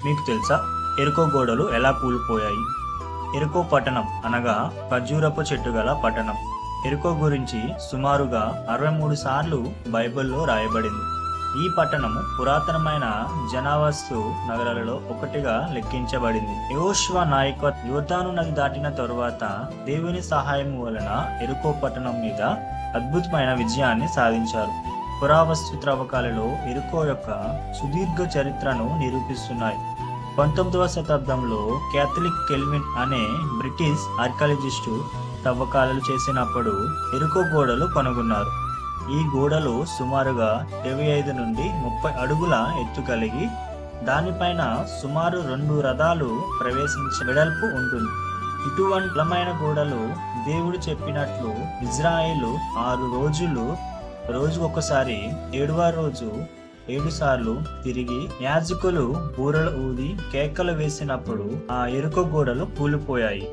మీకు తెలుసా ఎరుకో గోడలు ఎలా కూలిపోయాయి? ఎరుకో పట్టణం అనగా ఖర్జూరపు చెట్టు గల పట్టణం. ఎరుకో గురించి సుమారుగా 63 సార్లు బైబిల్లో రాయబడింది. ఈ పట్టణము పురాతనమైన జనావాసు నగరాలలో ఒకటిగా లెక్కించబడింది. యెహోషువ నాయకత్వం యోర్దాను నది దాటిన తరువాత దేవుని సహాయం వలన ఎరుకో పట్టణం మీద అద్భుతమైన విజయాన్ని సాధించారు. పురావస్తు త్రవ్వకాలలో ఎరుకో యొక్క సుదీర్ఘ చరిత్రను నిరూపిస్తున్నాయి. 19వ శతాబ్దంలో క్యాథలిక్ కెల్విన్ అనే బ్రిటిష్ ఆర్కియాలజిస్టు తవ్వకాలు చేసినప్పుడు ఎరుకో గోడలు కనుగొన్నారు. ఈ గోడలు సుమారుగా 25 నుండి 30 అడుగుల ఎత్తు కలిగి దానిపైన సుమారు 2 రథాలు ప్రవేశించే వెడల్పు ఉంటుంది. ఇటువంటి బలమైన గోడలు దేవుడు చెప్పినట్లు ఇజ్రాయేలు 6 రోజులు రోజుకొకసారి 7వ రోజు 7 సార్లు తిరిగి యాజకులు బూరలు ఊది కేకలు వేసినప్పుడు ఆ ఎరుకో గోడలు కూలిపోయాయి.